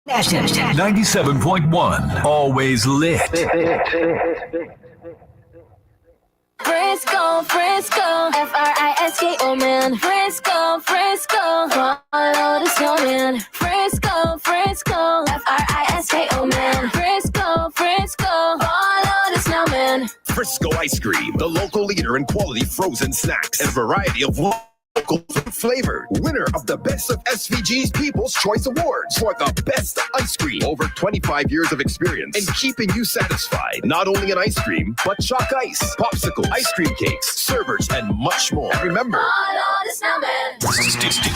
97.1, always lit. Frisco, Frisco, Frisco, man. Frisco, Frisco, follow the snowman. Frisco, Frisco, Frisco, man. Frisco, Frisco, follow the snowman. Frisco Ice Cream, the local leader in quality frozen snacks and a variety of local flavored. Winner of the Best of SVG's People's Choice Awards for the best ice cream. Over 25 years of experience in keeping you satisfied. Not only in ice cream, but chalk ice, popsicle, ice cream cakes, servers, and much more. And remember, Follow the snowman.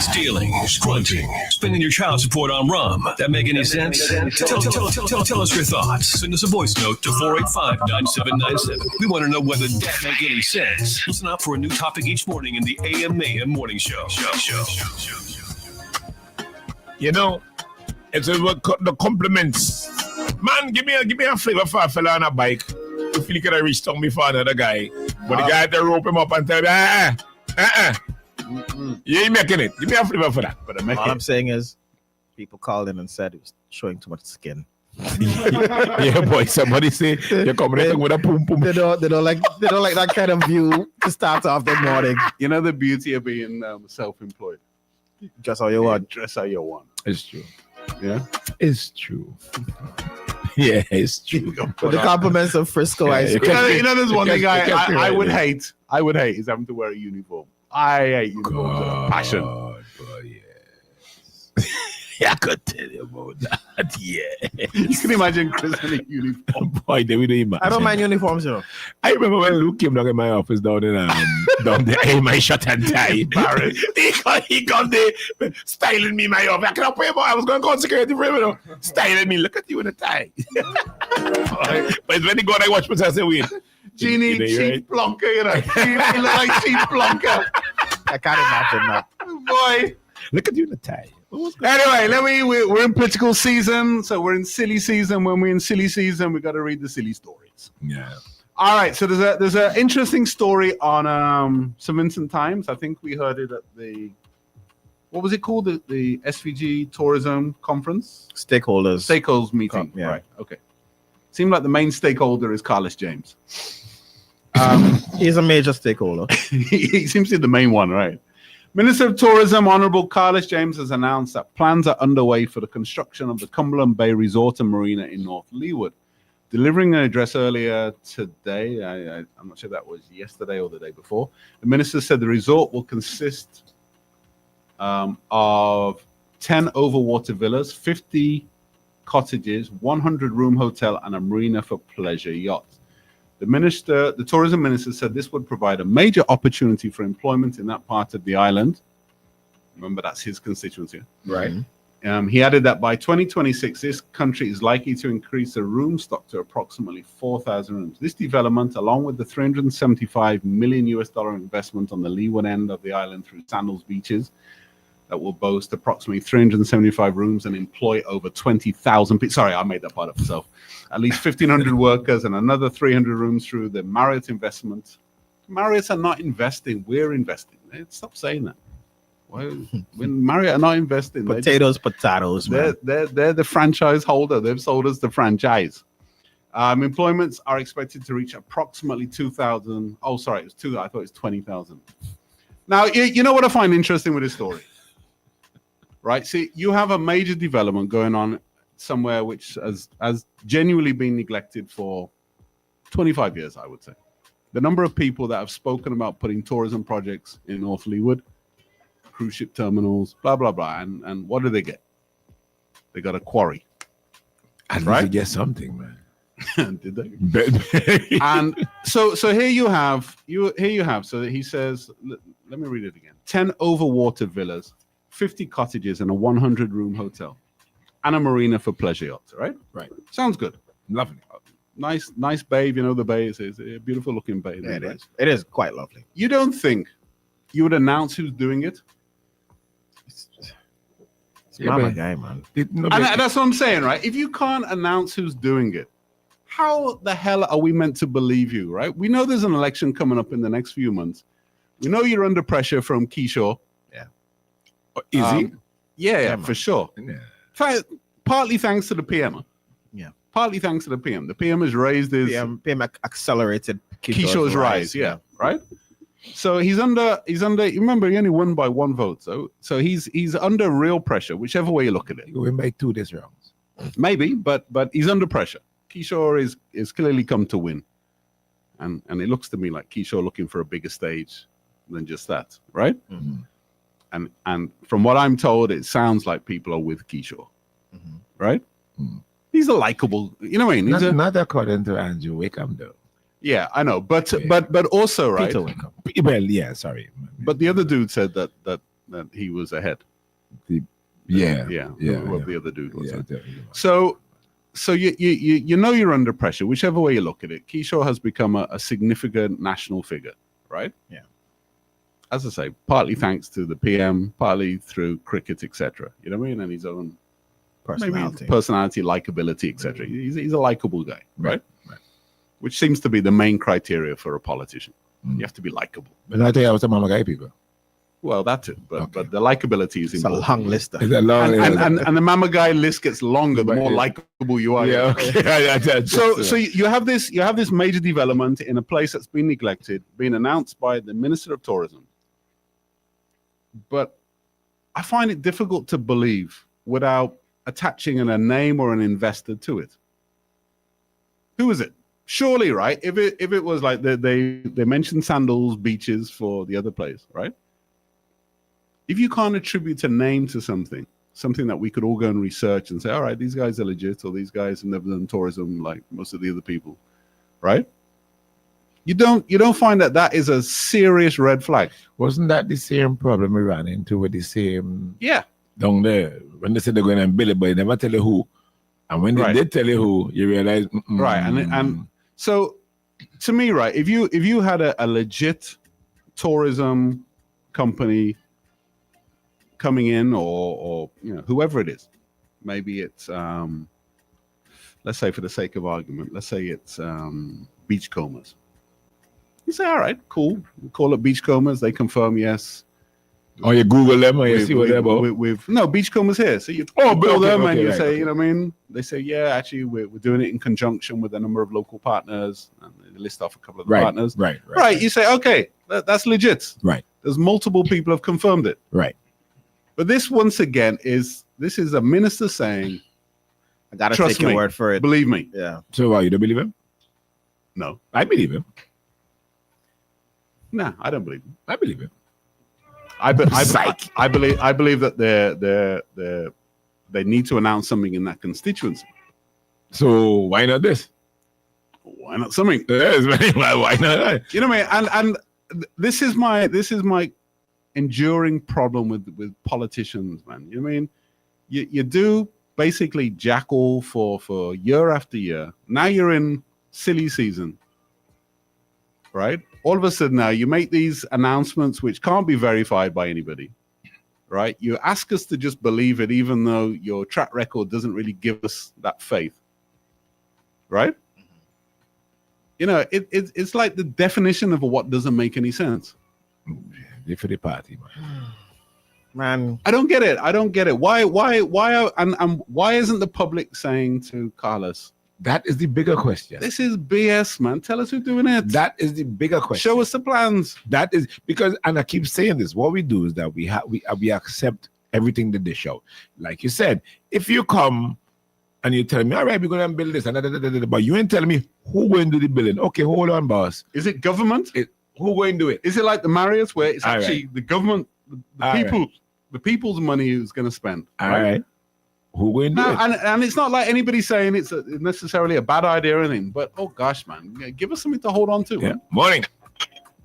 Stealing, grunting, spending your child support on rum. That make any sense? Tell us your thoughts. Send us a voice note to 485-9797. We want to know whether that make any sense. Listen up for a new topic each morning in the AM Mayhem Morning Show. You know, it's the compliments. Man, give me a flavor for a fella on a bike who feel he could have reached down before another guy. But the guy had to rope him up and tell me, you ain't making it. Give me a flavor for that. But all I'm saying is, people called in and said it was showing too much skin. Yeah, boy. Somebody say you're coming with a pum pum. They don't like that kind of view to start off the morning. You know the beauty of being self-employed. Dress how you want. Dress how you want. It's true. Yeah, it's true. Yeah, it's true. With the compliments of Frisco ice cream. You know, there's one thing I would hate. I would hate is having to wear a uniform. I hate uniforms with a passion. Yes. Yeah, I could tell you about that. Yeah. You can imagine Chris in a uniform. Boy, they would imagine. I don't mind uniforms, you know. I remember when Luke came down in my office down there, hey, my shirt and tie. he come there styling me in my office. I can't pay more. I was going to call security for him, you know. Styling me. Look at you in a tie. But when he go and I watch myself, I say, wait. Genie, cheap plonker, you know. He look like cheap plonker. I can't imagine that. Boy. Look at you in a tie. Anyway, we're in political season, so we're in silly season. When we're in silly season, we got to read the silly stories. Yeah. All right. So there's an interesting story on St. Vincent Times. I think we heard it at the what was it called? The SVG Tourism Conference. Stakeholders meeting. Yeah. Right. Okay. Seemed like the main stakeholder is Carlos James. He's a major stakeholder. He seems to be the main one, right? Minister of Tourism, Honorable Carlos James, has announced that plans are underway for the construction of the Cumberland Bay Resort and Marina in North Leeward. Delivering an address earlier today, I'm not sure that was yesterday or the day before, the minister said the resort will consist of 10 overwater villas, 50 cottages, 100-room hotel, and a marina for pleasure yachts. The tourism minister said this would provide a major opportunity for employment in that part of the island. Remember, that's his constituency. Right. He added that by 2026, this country is likely to increase the room stock to approximately 4,000 rooms. This development, along with the $375 million investment on the leeward end of the island through Sandals Beaches, that will boast approximately 375 rooms and employ over 20,000 people. Sorry, I made that part up myself. At least 1,500 workers and another 300 rooms through the Marriott investment. Marriott are not investing. We're investing. Stop saying that. When Marriott are not investing. Potatoes, man. They're the franchise holder. They've sold us the franchise. Employments are expected to reach approximately 2,000. Oh, sorry, it was 2. I thought it was 20,000. Now, you know what I find interesting with this story? Right? See, you have a major development going on somewhere which has genuinely been neglected for 25 years, I would say. The number of people that have spoken about putting tourism projects in North Leeward, cruise ship terminals, blah, blah, blah. And what do they get? They got a quarry. And right? They get something, man. Did they? And so here you have. So he says, let me read it again. 10 overwater villas, 50 cottages, and a 100-room hotel, and a marina for pleasure yachts. Right. Sounds good. Lovely. Nice bay. You know the bay is a beautiful looking bay. Yeah, it is. It is quite lovely. You don't think you would announce who's doing it? It's not my guy, man. And that's what I'm saying, right? If you can't announce who's doing it, how the hell are we meant to believe you, right? We know there's an election coming up in the next few months. We know you're under pressure from Keyshaw. Yeah. Is he? Yeah, for sure. Yeah. In fact, partly thanks to the PM. Yeah. Partly thanks to the PM. The PM has raised his PM accelerated Kishore's rise. Yeah, right. So he's under. Remember, he only won by 1 vote. So he's under real pressure, whichever way you look at it. We make 2 this rounds. Maybe, but he's under pressure. Kishore is clearly come to win, and it looks to me like Kishore looking for a bigger stage than just that, right? Mm-hmm. And from what I'm told, it sounds like people are with Kishore, right? Mm-hmm. He's a likable, you know what I mean? Not according to Andrew Wickham, though. Yeah, I know, but also, right? Peter Wickham. Well, yeah, sorry. But the other dude said that he was ahead. Yeah. What the other dude was. Yeah. So you know you're under pressure, whichever way you look at it. Kishore has become a significant national figure, right? Yeah. As I say, partly thanks to the PM, partly through cricket, etc. You know what I mean? And his own personality, likability, etc. He's a likable guy, right? Which seems to be the main criteria for a politician. You have to be likable. But I tell you, I was a mama guy people. Well, that too, but the likability is important. It's a long list. It's a long and the mama guy list gets longer the more likable you are. Yeah. Okay. So you have this major development in a place that's been neglected, being announced by the Minister of Tourism. But I find it difficult to believe without attaching a name or an investor to it. Who is it? Surely, right? If it was like they mentioned Sandals beaches for the other place, right? If you can't attribute a name to something that we could all go and research and say, all right, these guys are legit, or these guys have never done tourism like most of the other people, right? You don't find that is a serious red flag. Wasn't that the same problem we ran into with the same? Yeah. Down there, when they said they're going to build it, but they never tell you who. And when they did tell you who, you realize, right? And so, to me, right, if you had a legit tourism company coming in, or whoever it is, maybe it's let's say for the sake of argument, let's say it's Beachcombers. You say, all right, cool. We'll call it Beachcombers. They confirm yes. Or you Google them, or you see what they're about. No, Beachcombers here. So you Google them and you say, right. you know what I mean? They say, yeah, actually, we're doing it in conjunction with a number of local partners. And they list off a couple of the partners. Right. You say, okay, that's legit. Right. There's multiple people have confirmed it. Right. But this, once again, is a minister saying, I got to take your word for it. Believe me. Yeah. So you don't believe him? No. I believe him. No, I don't believe him. I believe him. I believe that they need to announce something in that constituency. So why not this? Why not something? Yes, why not? You know what I mean? And this is my enduring problem with politicians, man. You know what I mean? You do basically jackal for year after year. Now you're in silly season, right? All of a sudden now you make these announcements which can't be verified by anybody, right? You ask us to just believe it, even though your track record doesn't really give us that faith, right? You know, it's like the definition of what doesn't make any sense. For the party, man. I don't get it. Why isn't the public saying to Carlos, that is the bigger question. This is BS, man. Tell us who's doing it. That is the bigger question. Show us the plans. That is because, and I keep saying this, what we do is that we accept everything that they show. Like you said, if you come and you tell me, all right, we're going to build this, and but you ain't telling me who going to do the building. Okay, hold on, boss. Is it government? Who going to do it? Is it like the Marriotts where it's all actually the government, the people's money who's going to spend? All right. Who going to do it? And it's not like anybody saying it's necessarily a bad idea or anything, but oh gosh, man, give us something to hold on to. Yeah. Morning.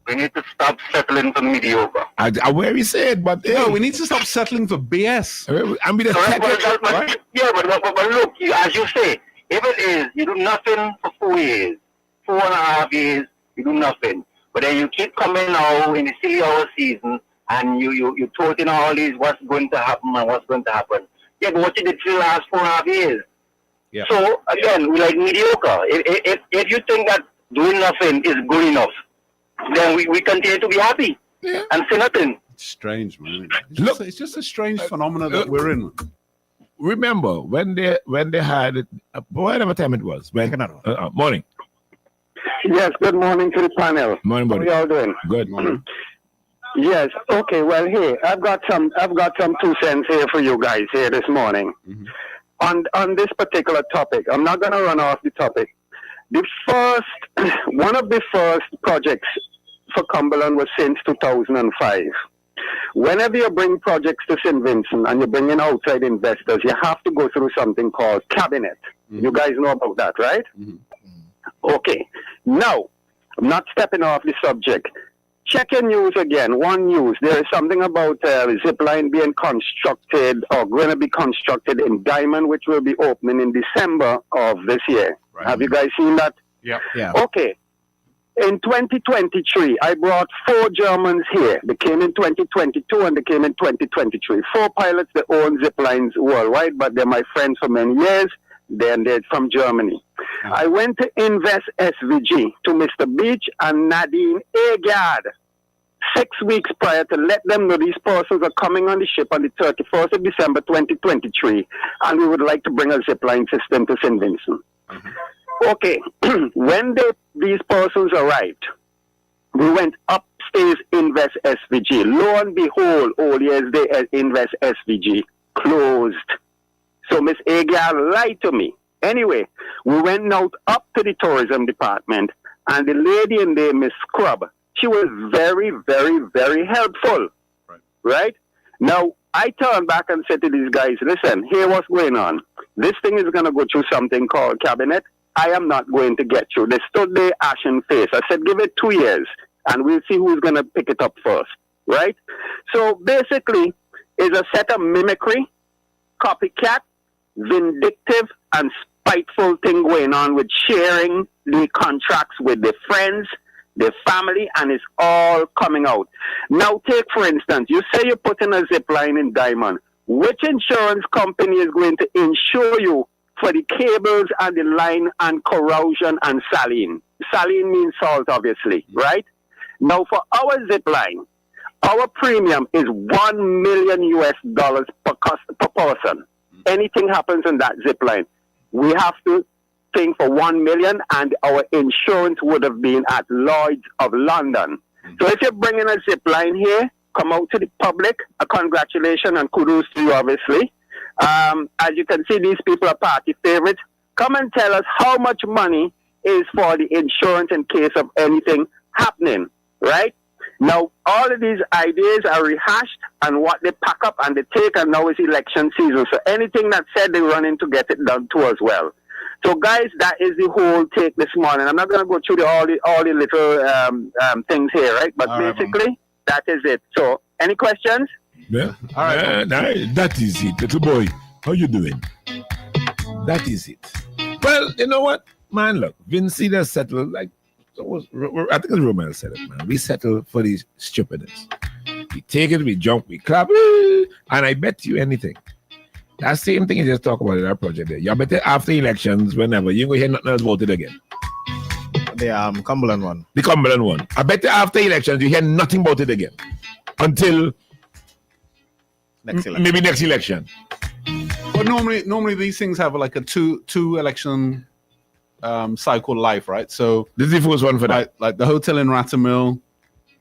We need to stop settling for mediocre. I where he said, but no, we need to stop settling for BS. I mean, right? Yeah, but look, as you say, if it is, you do nothing for 4 years, 4.5 years, you do nothing. But then you keep coming now in the silly hour season, and you toting all these what's going to happen and what's going to happen. Yeah, but what you did for the last 4.5 years. Yeah. So again, we like mediocre. If you think that doing nothing is good enough, then we continue to be happy and say nothing. It's strange, man. It's just a strange phenomenon that we're in. remember when they had it, whatever time it was. When morning. Yes, good morning to the panel. Morning, buddy. How are y'all doing? Good morning. Yes. Okay. Well, hey, I've got some 2 cents here for you guys here this morning. On this particular topic. I'm not going to run off the topic. One of the first projects for Cumberland was since 2005. Whenever you bring projects to St. Vincent and you bring in outside investors, you have to go through something called cabinet. You guys know about that, right? Okay. Now, I'm not stepping off the subject. Check your news again. One news. There is something about zip line being constructed or going to be constructed in Diamond, which will be opening in December of this year. Right. Have you guys seen that? Yeah. Okay. In 2023, I brought 4 Germans here. They came in 2022 and they came in 2023. 4 pilots that own zip lines worldwide, but they're my friends for many years. They're from Germany. I went to Invest SVG to Mr. Beach and Nadine Agard 6 weeks prior to let them know these persons are coming on the ship on the 31st of December 2023, and we would like to bring a zipline system to St. Vincent. Okay, when these persons arrived, we went upstairs Invest SVG. Lo and behold, all years they Invest SVG closed. So Miss Agar lied to me. Anyway, we went out up to the tourism department, and the lady in there, Miss Scrub, she was very, very, very helpful. Right? Now, I turned back and said to these guys, listen, here what's going on. This thing is going to go through something called cabinet. I am not going to get you. They stood there ashen face. I said, give it 2 years, and we'll see who's going to pick it up first. Right? So basically, it's a set of mimicry, copycat, vindictive and spiteful thing going on with sharing the contracts with their friends, their family, and it's all coming out. Now take for instance, you say you're putting a zip line in Diamond. Which insurance company is going to insure you for the cables and the line and corrosion and saline? Saline means salt, obviously, right? Now for our zip line, our premium is $1 million US per person. Anything happens in that zip line, we have to think for 1 million, and our insurance would have been at Lloyd's of London. So if you're bringing a zip line here, come out to the public. A congratulations and kudos to you, obviously. As you can see, these people are party favorites. Come and tell us how much money is for the insurance in case of anything happening, right? Now, all of these ideas are rehashed and what they pack up and they take, and now it's election season. So anything that's said, they run in to get it done too as well. So, guys, that is the whole take this morning. I'm not going to go through all the little things here, right? But basically, that is it. So, any questions? Yeah. All right. That is it. Little boy, how you doing? That is it. Well, you know what? Man, look, Vinci does settle like, I think Romel said it, man. We settle for these stupidness. We take it, we jump, we clap, and I bet you anything. That same thing you just talk about in our project there. You bet after elections, whenever, you ain't gonna hear nothing else about it again. The Cumberland one. The Cumberland one. I bet after elections, you hear nothing about it again. Until maybe next election. But normally these things have like a two election cycle life, right? So this is the first one for that. Like the hotel in Rattermill,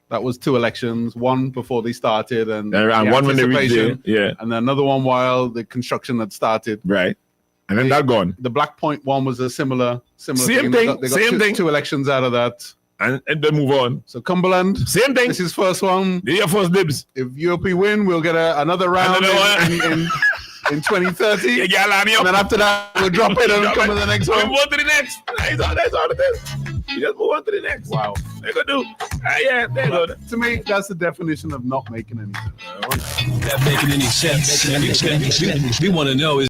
that was 2 elections, one before they started, and one when they reached there, yeah, and then another one while the construction had started, right? And then that gone. The Black Point one was a similar same thing. They got 2 elections out of that, and then move on. So Cumberland, same thing. This is first one. These are first dibs. If UOP win, we'll get another round in 2030. Yeah, and then after that, we'll drop it and come to the next one. Move on to the next. That's all it is. You just move on to the next. Wow. They go do. Yeah, they go. To me, that's the definition of not making any sense. Not making any sense. We want to know is